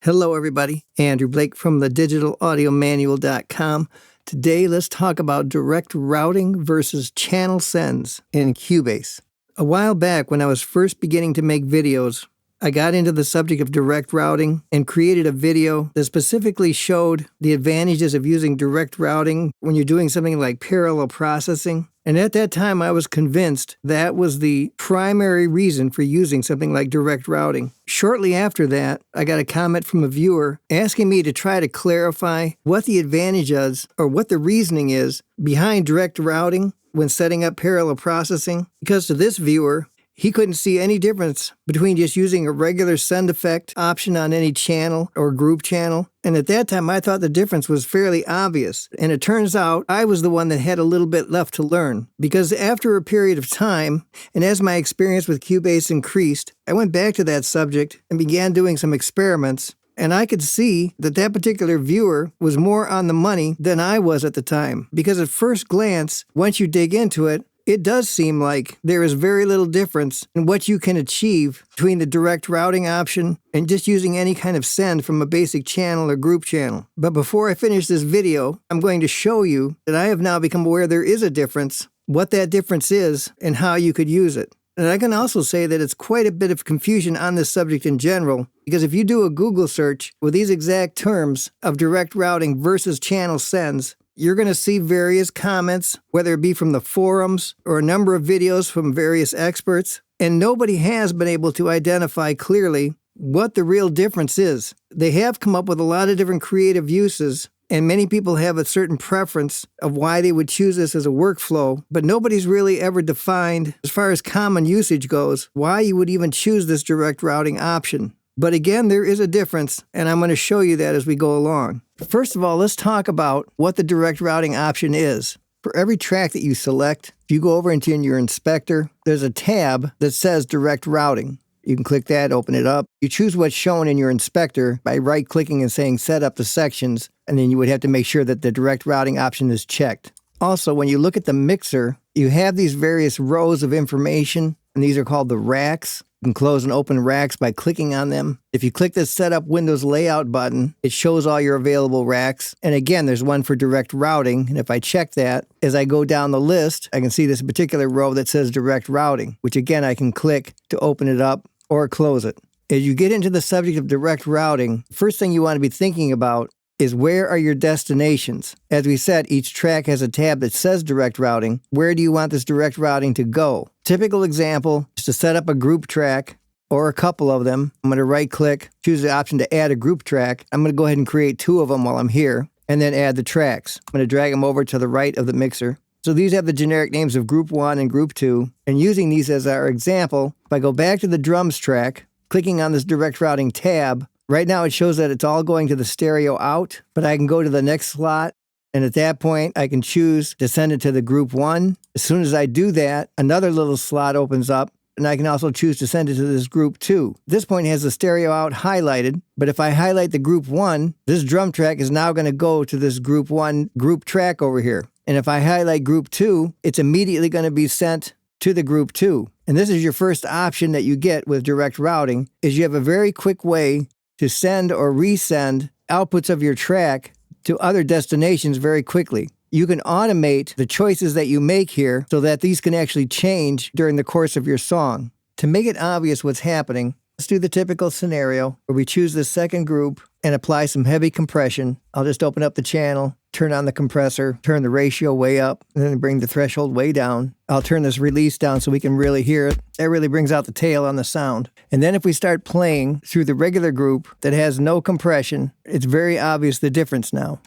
Hello, everybody. Andrew Blake from the digitalaudiomanual.com. Today, let's talk about direct routing versus channel sends in Cubase. A while back, when I was first beginning to make videos, I got into the subject of direct routing and created a video that specifically showed the advantages of using direct routing when you're doing something like parallel processing. And at that time, I was convinced that was the primary reason for using something like direct routing. Shortly after that, I got a comment from a viewer asking me to try to clarify what the advantage is or what the reasoning is behind direct routing when setting up parallel processing. Because to this viewer, he couldn't see any difference between just using a regular send effect option on any channel or group channel. And at that time, I thought the difference was fairly obvious. And it turns out I was the one that had a little bit left to learn. Because after a period of time, and as my experience with Cubase increased, I went back to that subject and began doing some experiments. And I could see that that particular viewer was more on the money than I was at the time. Because at first glance, once you dig into it, it does seem like there is very little difference in what you can achieve between the direct routing option and just using any kind of send from a basic channel or group channel. But before I finish this video, I'm going to show you that I have now become aware there is a difference, what that difference is, and how you could use it. And I can also say that it's quite a bit of confusion on this subject in general, because if you do a Google search with these exact terms of direct routing versus channel sends, you're going to see various comments, whether it be from the forums or a number of videos from various experts, and nobody has been able to identify clearly what the real difference is. They have come up with a lot of different creative uses, and many people have a certain preference of why they would choose this as a workflow, but nobody's really ever defined, as far as common usage goes, why you would even choose this direct routing option. But again, there is a difference, and I'm going to show you that as we go along. First of all, let's talk about what the direct routing option is. For every track that you select, if you go over into your inspector, there's a tab that says direct routing. You can click that, open it up. You choose what's shown in your inspector by right-clicking and saying set up the sections, and then you would have to make sure that the direct routing option is checked. Also, when you look at the mixer, you have these various rows of information, and these are called the racks. You can close and open racks by clicking on them. If you click the Set Up Windows Layout button, it shows all your available racks. And again, there's one for direct routing. And if I check that, as I go down the list, I can see this particular row that says direct routing, which again, I can click to open it up or close it. As you get into the subject of direct routing, first thing you want to be thinking about is where are your destinations? As we said, each track has a tab that says direct routing. Where do you want this direct routing to go? Typical example is to set up a group track or a couple of them. I'm going to right click, choose the option to add a group track. I'm going to go ahead and create 2 of them while I'm here and then add the tracks. I'm going to drag them over to the right of the mixer. So these have the generic names of group 1 and group 2. And using these as our example, if I go back to the drums track, clicking on this direct routing tab, right now it shows that it's all going to the stereo out, but I can go to the next slot, and at that point I can choose to send it to the group 1. As soon as I do that, another little slot opens up, and I can also choose to send it to this group 2. This point has the stereo out highlighted, but if I highlight the group 1, this drum track is now going to go to this group 1 group track over here. And if I highlight group 2, it's immediately going to be sent to the group 2. And this is your first option that you get with direct routing, is you have a very quick way to send or resend outputs of your track to other destinations very quickly. You can automate the choices that you make here so that these can actually change during the course of your song. To make it obvious what's happening, let's do the typical scenario where we choose the second group and apply some heavy compression. I'll just open up the channel, turn on the compressor, turn the ratio way up, and then bring the threshold way down. I'll turn this release down so we can really hear it. That really brings out the tail on the sound. And then if we start playing through the regular group that has no compression, it's very obvious the difference now.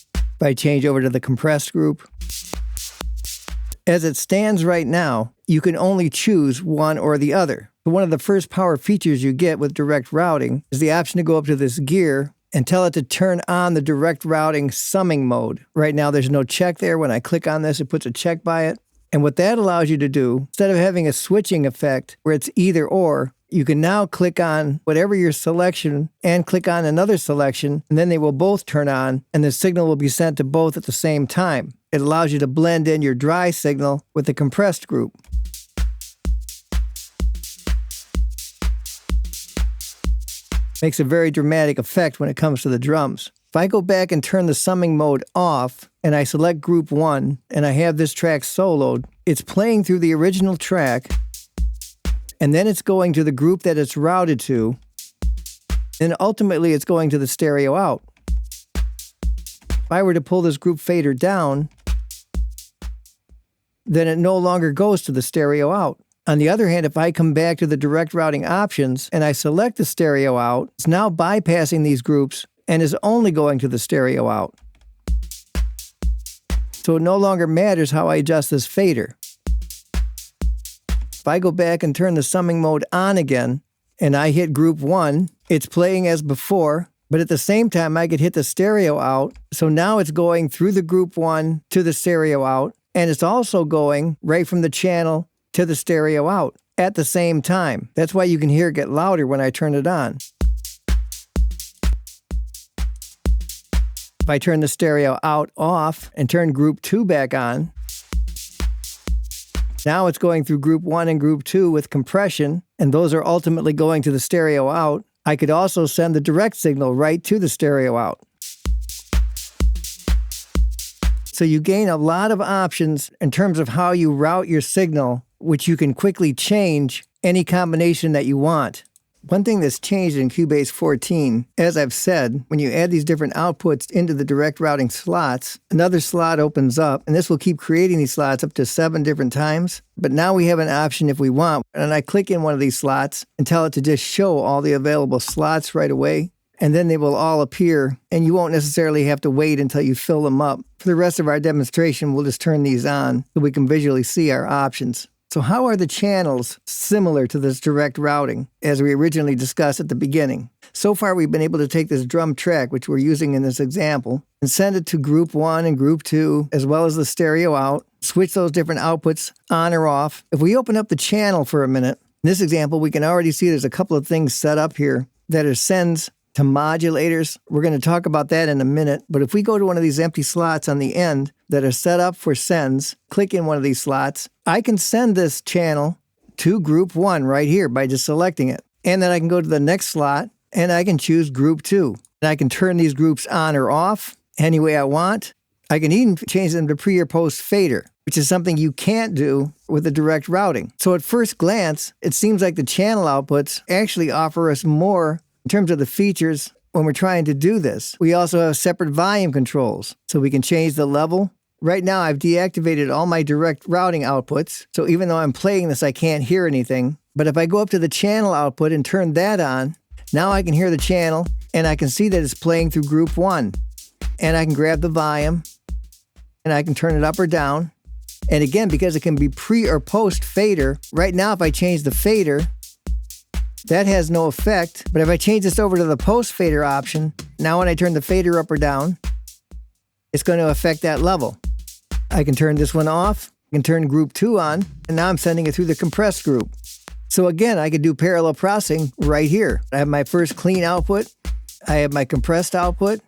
If I change over to the compressed group, as it stands right now, you can only choose one or the other. But one of the first power features you get with direct routing is the option to go up to this gear and tell it to turn on the direct routing summing mode. Right now, there's no check there. When I click on this, it puts a check by it. And what that allows you to do, instead of having a switching effect where it's either or, you can now click on whatever your selection and click on another selection, and then they will both turn on, and the signal will be sent to both at the same time. It allows you to blend in your dry signal with the compressed group. Makes a very dramatic effect when it comes to the drums. If I go back and turn the summing mode off, and I select group 1, and I have this track soloed, it's playing through the original track, and then it's going to the group that it's routed to, and ultimately it's going to the stereo out. If I were to pull this group fader down, then it no longer goes to the stereo out. On the other hand, if I come back to the direct routing options and I select the stereo out, it's now bypassing these groups and is only going to the stereo out. So it no longer matters how I adjust this fader. If I go back and turn the summing mode on again, and I hit group 1, it's playing as before, but at the same time I could hit the stereo out, so now it's going through the group 1 to the stereo out, and it's also going right from the channel to the stereo out at the same time. That's why you can hear it get louder when I turn it on. If I turn the stereo out off and turn group 2 back on, now it's going through group 1 and group 2 with compression, and those are ultimately going to the stereo out. I could also send the direct signal right to the stereo out. So you gain a lot of options in terms of how you route your signal, which you can quickly change any combination that you want. One thing that's changed in Cubase 14, as I've said, when you add these different outputs into the direct routing slots, another slot opens up, and this will keep creating these slots up to 7 different times. But now we have an option if we want, and I click in one of these slots and tell it to just show all the available slots right away, and then they will all appear, and you won't necessarily have to wait until you fill them up. For the rest of our demonstration, we'll just turn these on so we can visually see our options. So how are the channels similar to this direct routing, as we originally discussed at the beginning? So far, we've been able to take this drum track, which we're using in this example, and send it to group 1 and group 2, as well as the stereo out, switch those different outputs on or off. If we open up the channel for a minute, in this example, we can already see there's a couple of things set up here that are sends to modulators. We're going to talk about that in a minute, but if we go to one of these empty slots on the end that are set up for sends, click in one of these slots, I can send this channel to group 1 right here by just selecting it. And then I can go to the next slot and I can choose group 2. And I can turn these groups on or off any way I want. I can even change them to pre or post fader, which is something you can't do with the direct routing. So at first glance, it seems like the channel outputs actually offer us more in terms of the features when we're trying to do this. We also have separate volume controls, so we can change the level. Right now, I've deactivated all my direct routing outputs, so even though I'm playing this, I can't hear anything. But if I go up to the channel output and turn that on, now I can hear the channel, and I can see that it's playing through group 1. And I can grab the volume, and I can turn it up or down. And again, because it can be pre or post fader, right now if I change the fader, that has no effect. But if I change this over to the post fader option, now when I turn the fader up or down, it's going to affect that level. I can turn this one off, I can turn group 2 on, and now I'm sending it through the compressed group. So again, I could do parallel processing right here. I have my first clean output, I have my compressed output.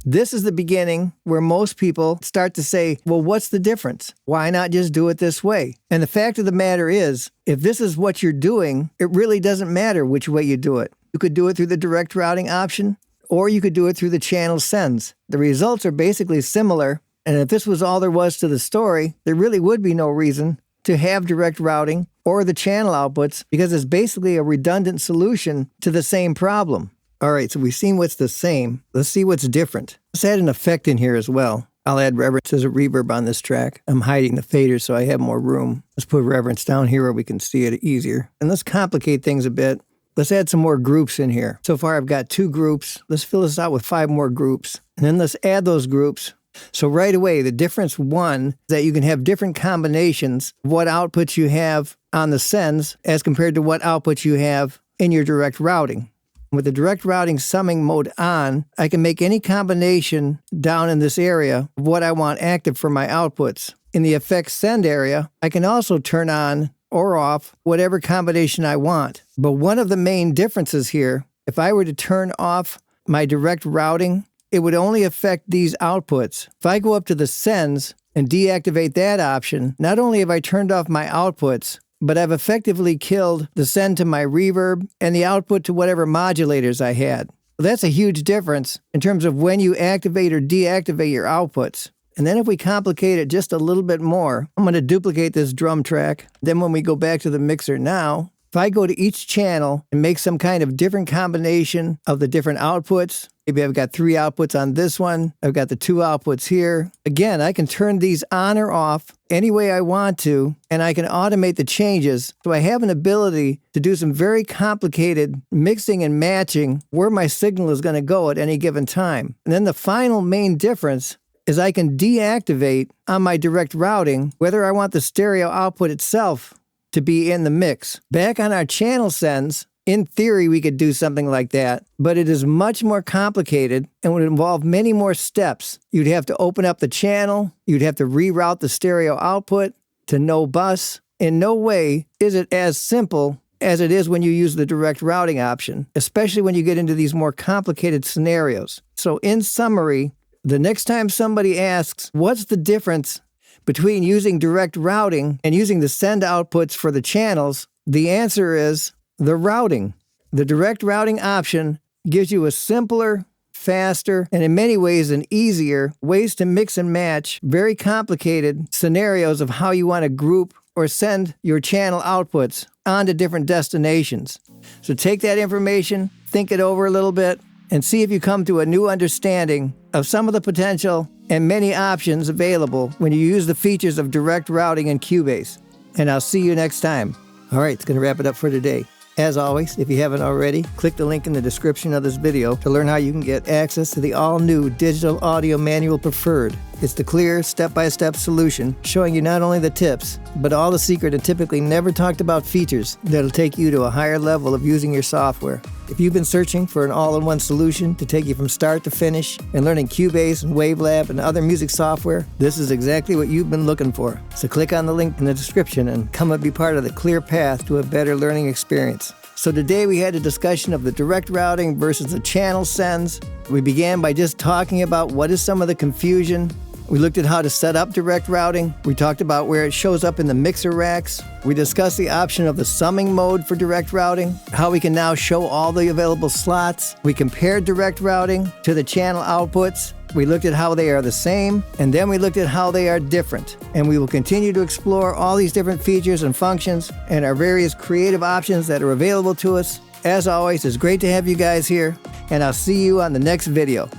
This is the beginning where most people start to say, well, what's the difference? Why not just do it this way? And the fact of the matter is, if this is what you're doing, it really doesn't matter which way you do it. You could do it through the direct routing option, or you could do it through the channel sends. The results are basically similar, and if this was all there was to the story, there really would be no reason to have direct routing or the channel outputs, because it's basically a redundant solution to the same problem. All right, so we've seen what's the same. Let's see what's different. Let's add an effect in here as well. I'll add reverence as a reverb on this track. I'm hiding the fader so I have more room. Let's put reverence down here where we can see it easier. And let's complicate things a bit. Let's add some more groups in here. So far I've got 2 groups. Let's fill this out with 5 more groups. And then let's add those groups. So right away, the difference, one, is that you can have different combinations of what outputs you have on the sends as compared to what outputs you have in your direct routing. With the direct routing summing mode on, I can make any combination down in this area of what I want active for my outputs. In the effects send area, I can also turn on or off whatever combination I want. But one of the main differences here, if I were to turn off my direct routing, it would only affect these outputs. If I go up to the sends and deactivate that option, not only have I turned off my outputs, but I've effectively killed the send to my reverb and the output to whatever modulators I had. That's a huge difference in terms of when you activate or deactivate your outputs. And then if we complicate it just a little bit more, I'm going to duplicate this drum track. Then when we go back to the mixer now, if I go to each channel and make some kind of different combination of the different outputs, maybe I've got 3 outputs on this one, I've got the 2 outputs here. Again, I can turn these on or off any way I want to, and I can automate the changes. So I have an ability to do some very complicated mixing and matching where my signal is going to go at any given time. And then the final main difference is I can deactivate on my direct routing whether I want the stereo output itself to be in the mix. Back on our channel sends, in theory we could do something like that, but it is much more complicated and would involve many more steps. You'd have to open up the channel, you'd have to reroute the stereo output to no bus. In no way is it as simple as it is when you use the direct routing option, especially when you get into these more complicated scenarios. So in summary, the next time somebody asks, what's the difference between using direct routing and using the send outputs for the channels, the answer is the routing. The direct routing option gives you a simpler, faster, and in many ways an easier ways to mix and match very complicated scenarios of how you want to group or send your channel outputs onto different destinations. So take that information, think it over a little bit, and see if you come to a new understanding of some of the potential and many options available when you use the features of direct routing in Cubase. And I'll see you next time. All right, it's going to wrap it up for today. As always, if you haven't already, click the link in the description of this video to learn how you can get access to the all-new Digital Audio Manual Preferred. It's the clear, step-by-step solution showing you not only the tips, but all the secret and typically never talked about features that'll take you to a higher level of using your software. If you've been searching for an all-in-one solution to take you from start to finish and learning Cubase and Wavelab and other music software, this is exactly what you've been looking for. So click on the link in the description and come and be part of the clear path to a better learning experience. So today we had a discussion of the direct routing versus the channel sends. We began by just talking about what is some of the confusion. We looked at how to set up direct routing. We talked about where it shows up in the mixer racks. We discussed the option of the summing mode for direct routing, how we can now show all the available slots. We compared direct routing to the channel outputs. We looked at how they are the same, and then we looked at how they are different. And we will continue to explore all these different features and functions and our various creative options that are available to us. As always, it's great to have you guys here, and I'll see you on the next video.